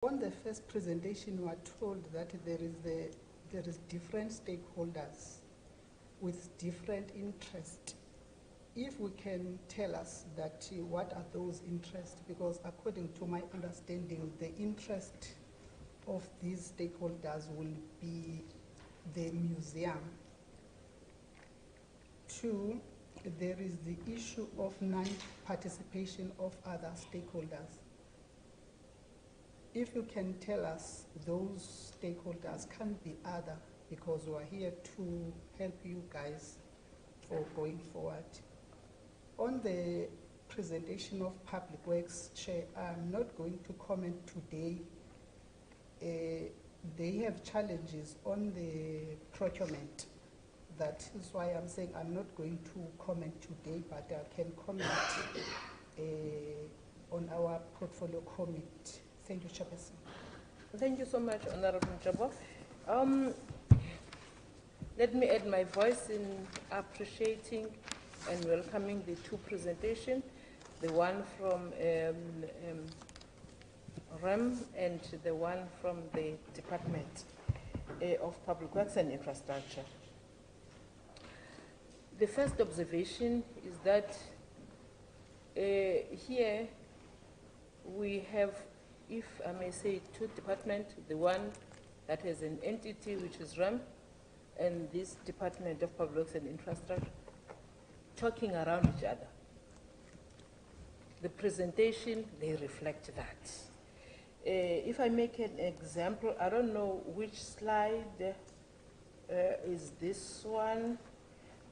On the first presentation, we were told that there is different stakeholders with different interests. If we can tell us that what are those interests, because according to my understanding, the interest of these stakeholders will be the museum. Two, there is the issue of non-participation of other stakeholders. If you can tell us those stakeholders can't be other, because we are here to help you guys for going forward. On the presentation of Public Works, Chair, I'm not going to comment today. They have challenges on the procurement. That is why I'm saying I'm not going to comment today, but I can comment on our portfolio committee. Thank you, Chairperson. Thank you so much, Honorable Njabo. Let me add my voice in appreciating and welcoming the two presentations, the one from REM and the one from the Department of Public Works and Infrastructure. The first observation is that here we have, if I may say, two departments, the one that has an entity which is REM and this Department of Public Works and Infrastructure talking around each other. The presentation, they reflect that. If I make an example, I don't know which slide is this one,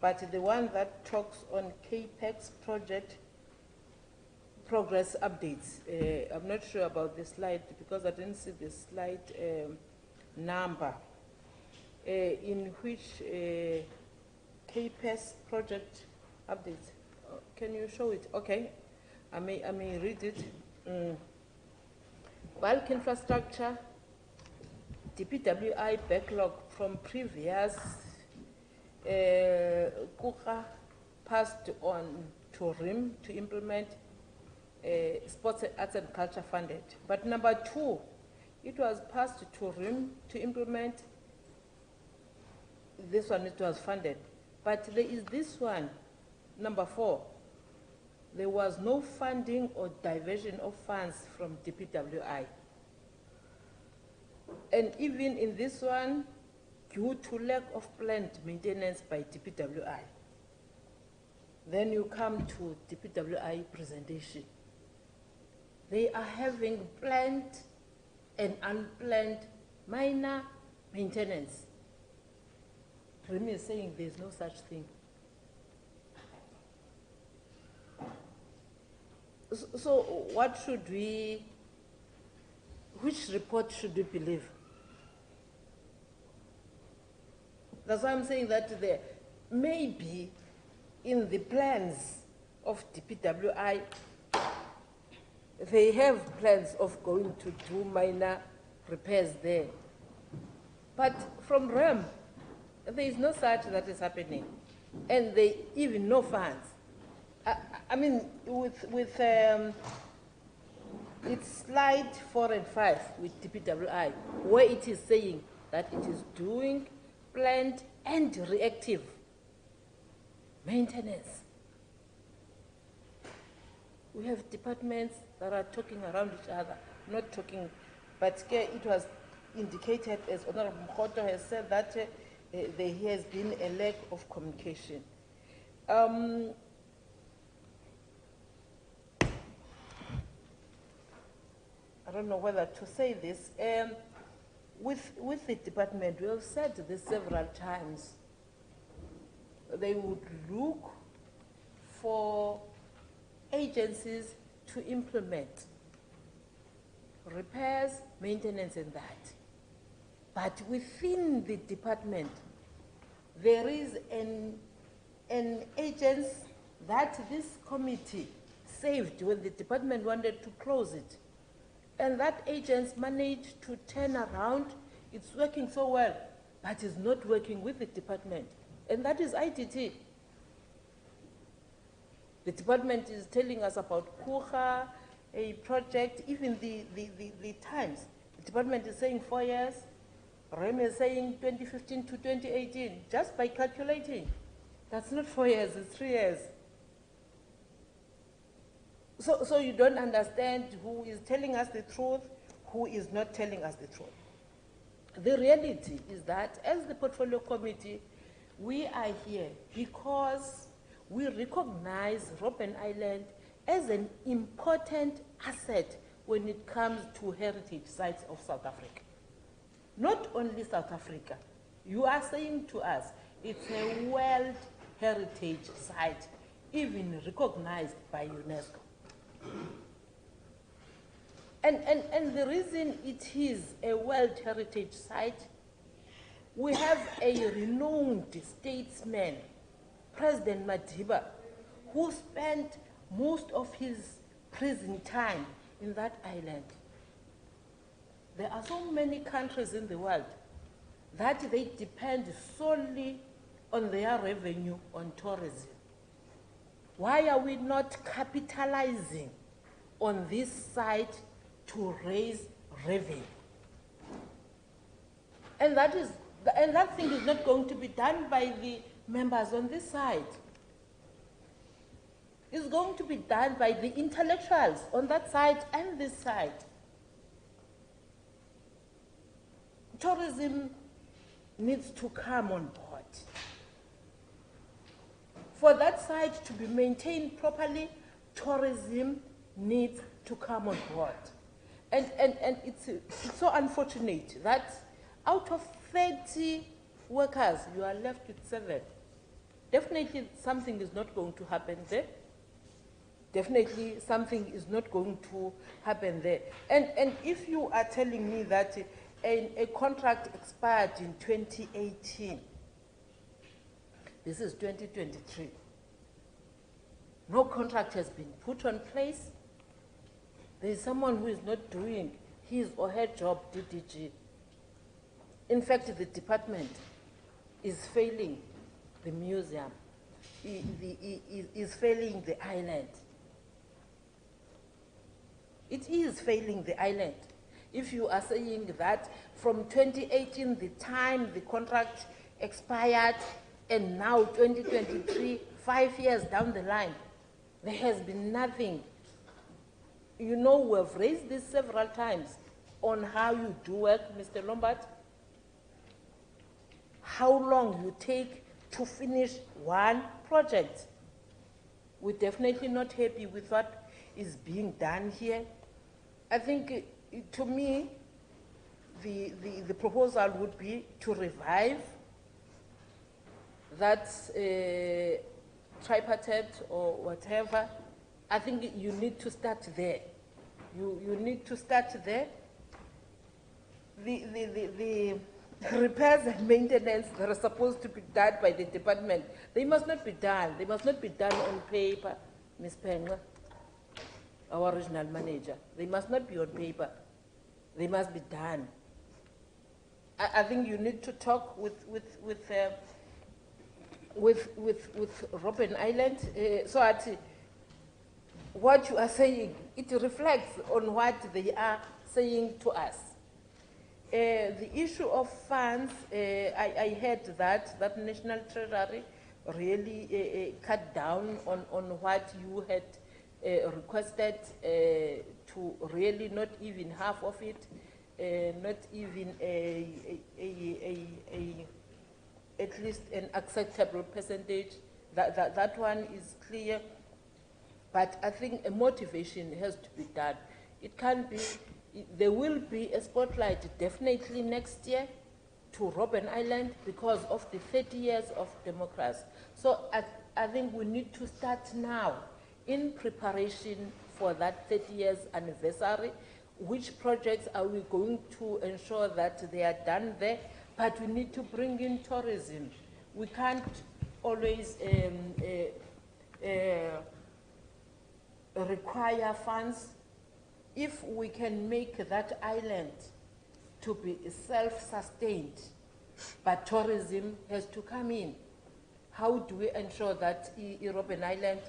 but the one that talks on CAPEX project progress updates. I'm not sure about the slide because I didn't see the slide number in which CAPEX project updates. Can you show it? Okay, I may read it. Bulk infrastructure, DPWI backlog from previous KUKA passed on to RIM to implement sports, arts and culture funded. But number two, it was passed to RIM to implement, this one it was funded. But there is this one, number four, there was no funding or diversion of funds from DPWI. And even in this one, due to lack of planned maintenance by DPWI. Then you come to DPWI presentation. They are having planned and unplanned minor maintenance. Remy is saying there's no such thing. So what should we, which report should we believe? That's why I'm saying that there may be in the plans of DPWI, they have plans of going to do minor repairs there. But from REM, there is no such that is happening. And they even no funds. I mean, with it's slide 4 and 5 with DPWI, where it is saying that it is doing planned and reactive maintenance. We have departments that are talking around each other, not talking, but it was indicated, as Honorable Mkhoto has said, that there has been a lack of communication. I don't know whether to say this. With the department, we have said this several times, they would look for agencies to implement repairs, maintenance and that. But within the department, there is an agency that this committee saved when the department wanted to close it. And that agency managed to turn around. It's working so well, but it's not working with the department. And that is ITT. The department is telling us about KUKA, a project, even the times. department is saying 4 years, REM is saying 2015 to 2018, just by calculating. That's not 4 years, it's 3 years. So you don't understand who is telling us the truth, who is not telling us the truth. The reality is that as the portfolio committee, we are here because we recognize Robben Island as an important asset when it comes to heritage sites of South Africa. Not only South Africa. You are saying to us, it's a World Heritage Site, even recognized by UNESCO. And the reason it is a World Heritage Site, we have a renowned statesman, President Madiba, who spent most of his prison time in that island. There are so many countries in the world that they depend solely on their revenue on tourism. Why are we not capitalizing on this site to raise revenue? And that thing is not going to be done by the members on this side. It's going to be done by the intellectuals on that side and this side. Tourism needs to come on board. For that site to be maintained properly, tourism needs to come on board. And it's so unfortunate that out of 30 workers, you are left with 7. Definitely something is not going to happen there. Definitely something is not going to happen there. And if you are telling me that a contract expired in 2018, this is 2023, no contract has been put on place, there is someone who is not doing his or her job, DDG. In fact, the department is failing the museum, is failing the island. It is failing the island. If you are saying that from 2018, the time the contract expired, and now 2023, 5 years down the line, there has been nothing. You know, we have raised this several times on how you do work, Mr. Lombard. How long you take to finish one project. We're definitely not happy with what is being done here. I think, to me, the proposal would be to revive that tripartite or whatever. I think you need to start there. You need to start there. The repairs and maintenance that are supposed to be done by the department, they must not be done. They must not be done on paper, Ms. Penga, our regional manager. They must not be on paper. They must be done. I think you need to talk with Robben Island, so that what you are saying, it reflects on what they are saying to us. The issue of funds, I heard that National Treasury really cut down on what you had requested, to really not even half of it, not even at least an acceptable percentage. That one is clear. But I think a motivation has to be done. It can't be, there will be a spotlight definitely next year to Robben Island because of the 30 years of democracy. So I think we need to start now in preparation for that 30 years anniversary. Which projects are we going to ensure that they are done there? But we need to bring in tourism. We can't always require funds. If we can make that island to be self-sustained, but tourism has to come in, how do we ensure that Robben Island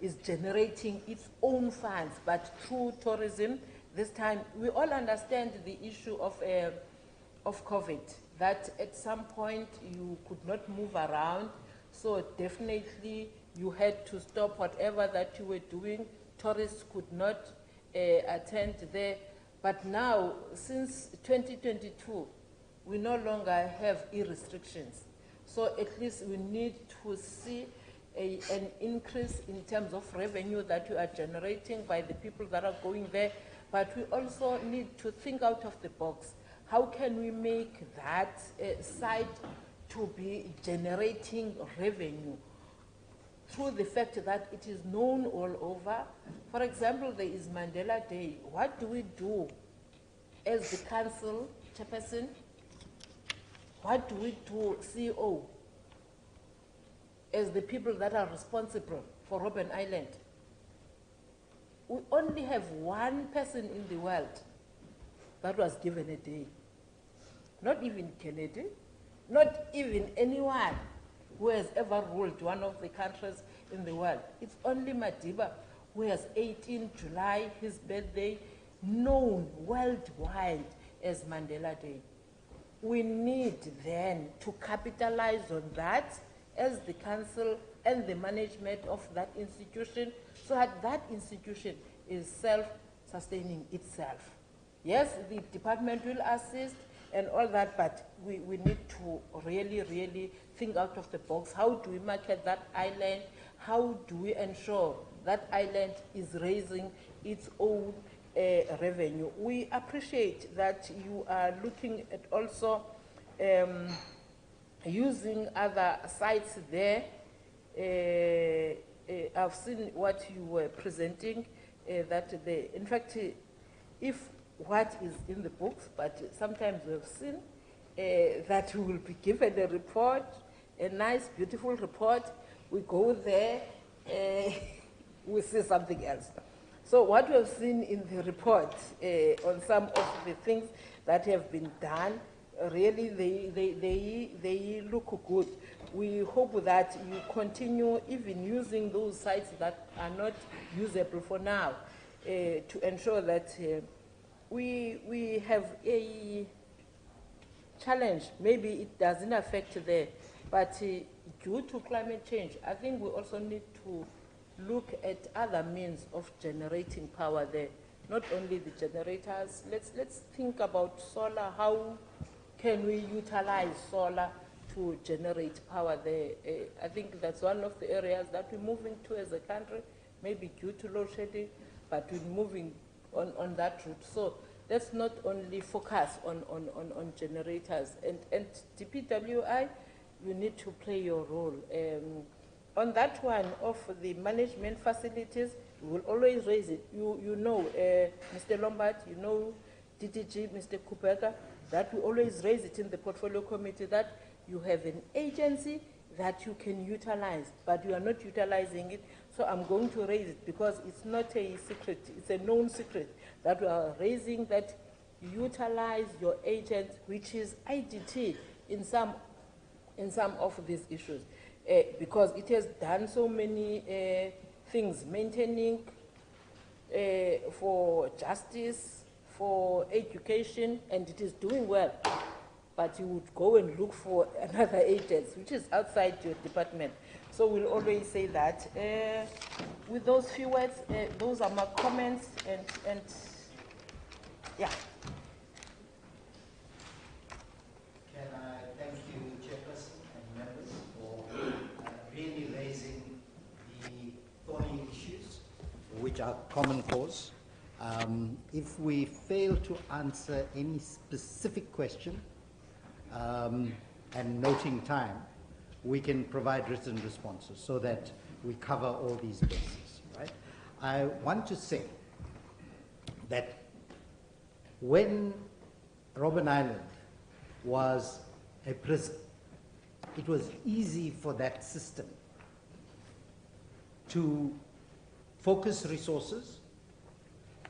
is generating its own funds, but through tourism this time. We all understand the issue of COVID, that at some point you could not move around, so definitely you had to stop whatever that you were doing. Tourists could not attend there. But now, since 2022, we no longer have restrictions. So at least we need to see an increase in terms of revenue that you are generating by the people that are going there. But we also need to think out of the box. How can we make that site to be generating revenue through the fact that it is known all over? For example, there is Mandela Day. What do we do as the council chairperson? What do we do, CEO, as the people that are responsible for Robben Island? We only have one person in the world that was given a day. Not even Kennedy, not even anyone who has ever ruled one of the countries in the world. It's only Madiba who has 18 July, his birthday, known worldwide as Mandela Day. We need then to capitalize on that as the council and the management of that institution, so that that institution is self-sustaining itself. Yes, the department will assist and all that, but we need to really, really think out of the box. How do we market that island? How do we ensure that island is raising its own revenue? We appreciate that you are looking at also using other sites there. I've seen what you were presenting, that the, in fact, if what is in the books, but sometimes we've seen that we will be given a report, a nice, beautiful report. We go there, we see something else. So what we've seen in the report on some of the things that have been done, really they look good. We hope that you continue even using those sites that are not usable for now to ensure that we have a challenge. Maybe it doesn't affect there, but due to climate change, I think we also need to look at other means of generating power there. Not only the generators. Let's think about solar. How can we utilize solar to generate power there? I think that's one of the areas that we're moving to as a country, maybe due to load shedding, but we're moving on that route. So let's not only focus on generators. And DPWI, you need to play your role. On that one of the management facilities, we will always raise it. You know, Mr. Lombard, you know, DDG, Mr. Kubeka, that we always raise it in the portfolio committee, that you have an agency that you can utilize, but you are not utilizing it. So I'm going to raise it because it's not a secret, it's a known secret that we are raising, that you utilize your agent, which is IDT in some of these issues. Because it has done so many things, maintaining for justice, for education, and it is doing well. But you would go and look for another agent, which is outside your department. So we'll always say that. With those few words, those are my comments, and yeah. Can I thank you, Chairperson and members, for really raising the thorny issues, which are common cause. If we fail to answer any specific question, and noting time, we can provide written responses so that we cover all these bases, right? I want to say that when Robben Island was a prison, it was easy for that system to focus resources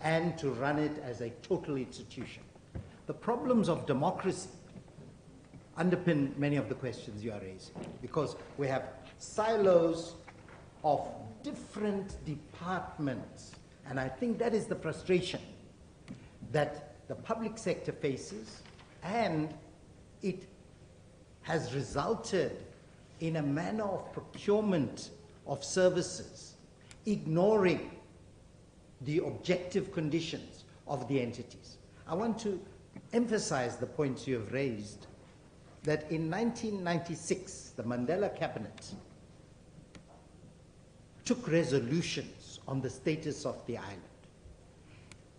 and to run it as a total institution. The problems of democracy underpin many of the questions you are raising, because we have silos of different departments, and I think that is the frustration that the public sector faces, and it has resulted in a manner of procurement of services, ignoring the objective conditions of the entities. I want to emphasize the points you have raised, that in 1996, the Mandela cabinet took resolutions on the status of the island.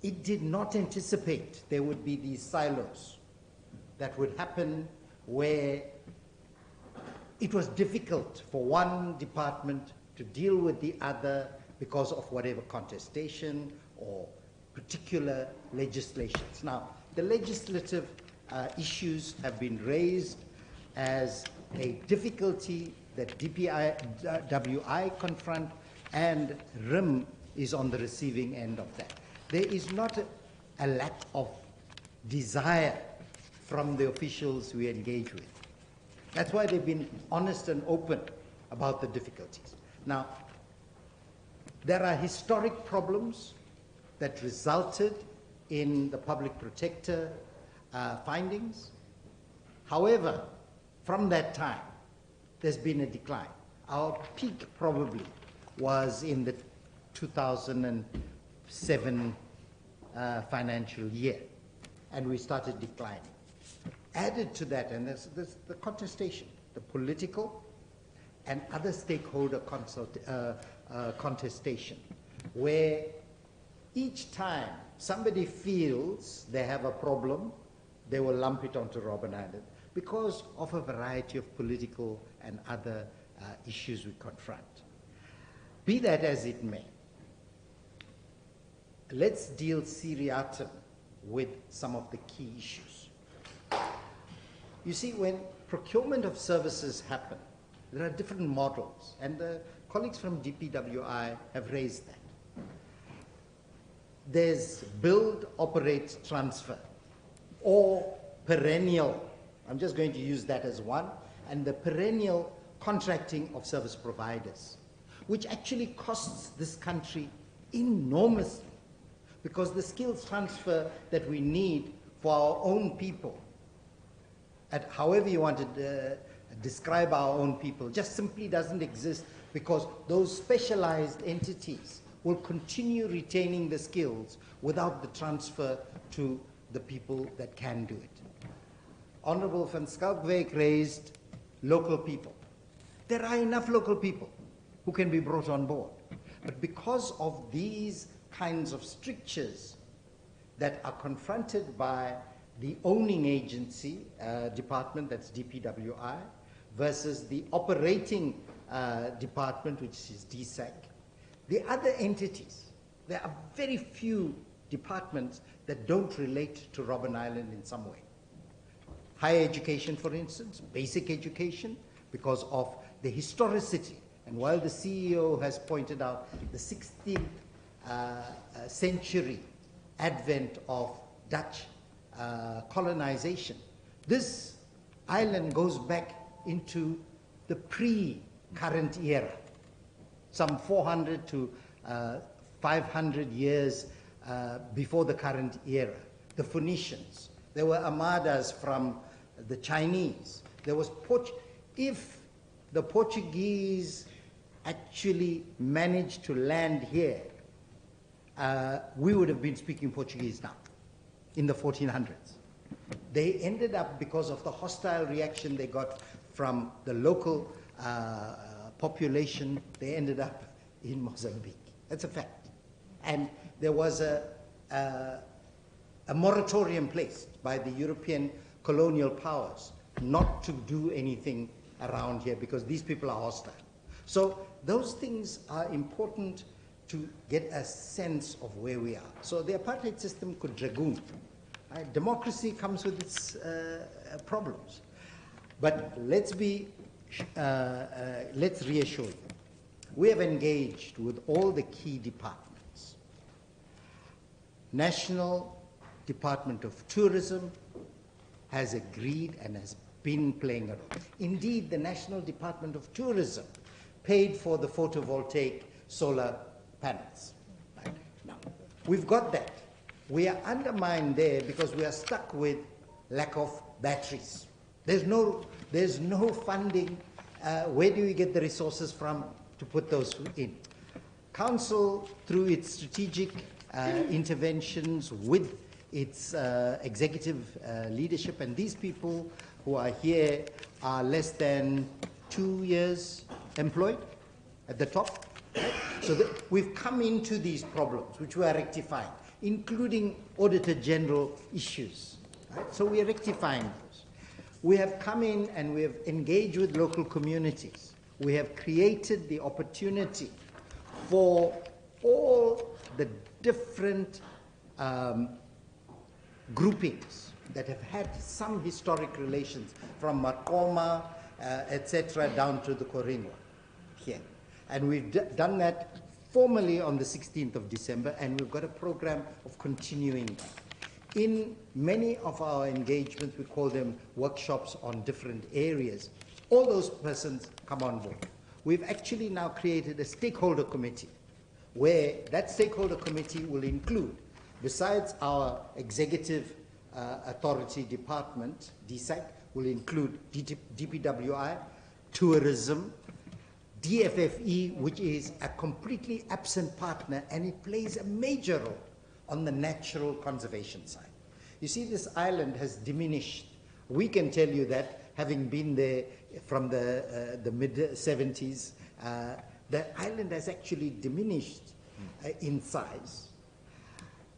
It did not anticipate there would be these silos that would happen where it was difficult for one department to deal with the other because of whatever contestation or particular legislations. Now, the legislative issues have been raised as a difficulty that DPWI confront, and RIM is on the receiving end of that. There is not a lack of desire from the officials we engage with. That's why they've been honest and open about the difficulties. Now, there are historic problems that resulted in the public protector findings. However, from that time, there's been a decline. Our peak probably was in the 2007 financial year, and we started declining. Added to that, and there's the contestation, the political and other stakeholder contestation, where each time somebody feels they have a problem, they will lump it onto Robben Island because of a variety of political and other issues we confront. Be that as it may, let's deal seriatim with some of the key issues. You see, when procurement of services happen, there are different models, and the colleagues from DPWI have raised that. There's build, operate, transfer, or perennial. I'm just going to use that as one, and the perennial contracting of service providers, which actually costs this country enormously, because the skills transfer that we need for our own people, at however you want to describe our own people, just simply doesn't exist, because those specialized entities will continue retaining the skills without the transfer to the people that can do it. Honorable van Schalkwyk raised local people. There are enough local people who can be brought on board. But because of these kinds of strictures that are confronted by the owning agency department, that's DPWI, versus the operating department, which is DSAC, the other entities, there are very few departments that don't relate to Robben Island in some way. Higher education, for instance, basic education, because of the historicity. And while the CEO has pointed out the 16th century advent of Dutch colonization, this island goes back into the pre-current era, some 400 to 500 years before the current era. The Phoenicians, there were armadas from the Chinese. There was if the Portuguese actually managed to land here, we would have been speaking Portuguese now in the 1400s. They ended up, because of the hostile reaction they got from the local population, they ended up in Mozambique. That's a fact. And there was a moratorium placed by the European colonial powers not to do anything around here because these people are hostile. So those things are important to get a sense of where we are. So the apartheid system could dragoon. Democracy comes with its problems. But let's reassure you. We have engaged with all the key departments. National Department of Tourism has agreed and has been playing a role. Indeed, the National Department of Tourism paid for the photovoltaic solar panels. Right? Now, we've got that. We are undermined there because we are stuck with lack of batteries. There's no funding. Where do we get the resources from to put those in? Council, through its strategic interventions with its executive leadership, and these people who are here are less than 2 years employed at the top. Right? So we've come into these problems, which we are rectifying, including Auditor General issues. Right? So we are rectifying those. We have come in and we have engaged with local communities. We have created the opportunity for all the different groupings that have had some historic relations, from Makoma, etc., down to the Koringwa here. And we've done that formally on the 16th of December, and we've got a program of continuing that. In many of our engagements, we call them workshops on different areas. All those persons come on board. We've actually now created a stakeholder committee, where that stakeholder committee will include, besides our executive authority department, DSAC, will include DPWI, tourism, DFFE, which is a completely absent partner, and it plays a major role on the natural conservation side. You see, this island has diminished. We can tell you that, having been there from the mid-70s, the island has actually diminished in size.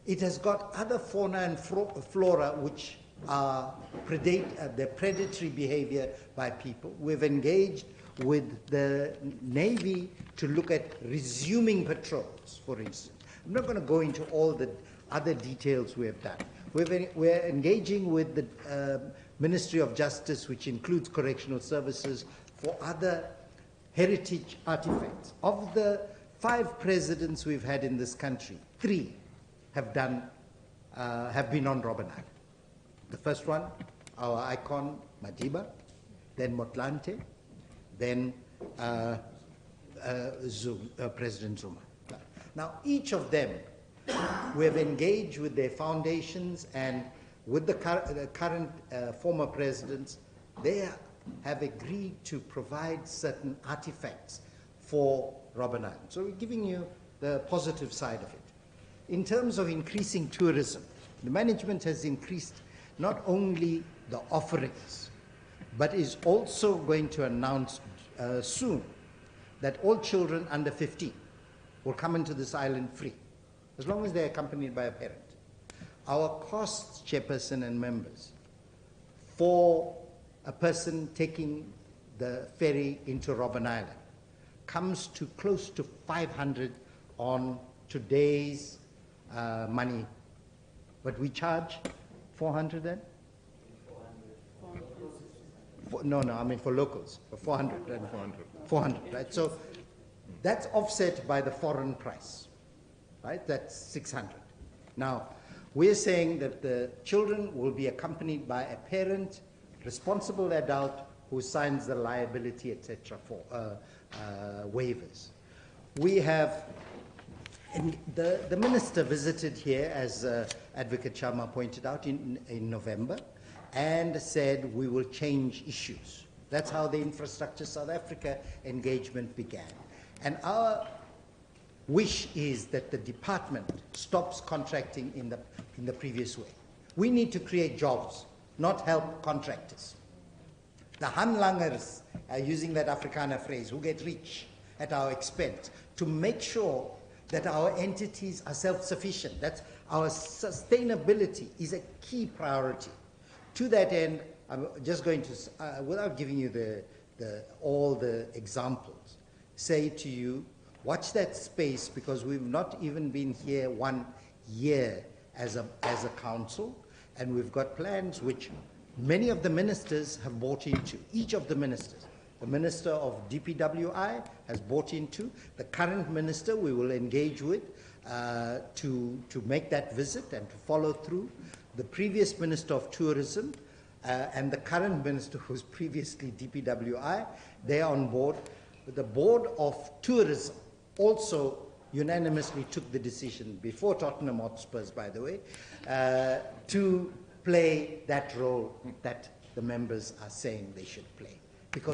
It has got other fauna and flora which are the predatory behavior by people. We've engaged with the Navy to look at resuming patrols, for instance. I'm not going to go into all the other details we have done. We're engaging with the Ministry of Justice, which includes correctional services, for other heritage artifacts. Of the 5 presidents we've had in this country, 3 have been on Robben Island. The first one, our icon, Madiba, then Motlanthe, then President Zuma. Now, each of them, we have engaged with their foundations, and with the current former presidents, they have agreed to provide certain artifacts for Robben Island. So we're giving you the positive side of it. In terms of increasing tourism, the management has increased not only the offerings, but is also going to announce soon that all children under 15 will come into this island free, as long as they're accompanied by a parent. Our costs, chairperson and members, for a person taking the ferry into Robben Island comes to close to 500 on today's money. But we charge 400 then? No, I mean for locals, for 400. 400, right? So that's offset by the foreign price, right? That's 600. Now, we're saying that the children will be accompanied by a parent, responsible adult, who signs the liability, etc., for waivers. We have, the minister visited here, as Advocate Sharma pointed out, in November, and said we will change issues. That's how the Infrastructure South Africa engagement began. And our wish is that the department stops contracting in the previous way. We need to create jobs, not help contractors. The handlangers, using that Afrikaner phrase, who get rich at our expense, to make sure that our entities are self-sufficient. That's our sustainability is a key priority. To that end, I'm just going to, without giving you all the examples, say to you, watch that space, because we've not even been here 1 year as a council, and we've got plans which many of the ministers have bought into, each of the ministers. The Minister of DPWI has bought into, the current minister we will engage with to make that visit and to follow through. The previous Minister of Tourism and the current minister, who's previously DPWI, they are on board. The Board of Tourism also unanimously took the decision, before Tottenham Hotspurs, by the way, to play that role that the members are saying they should play. Because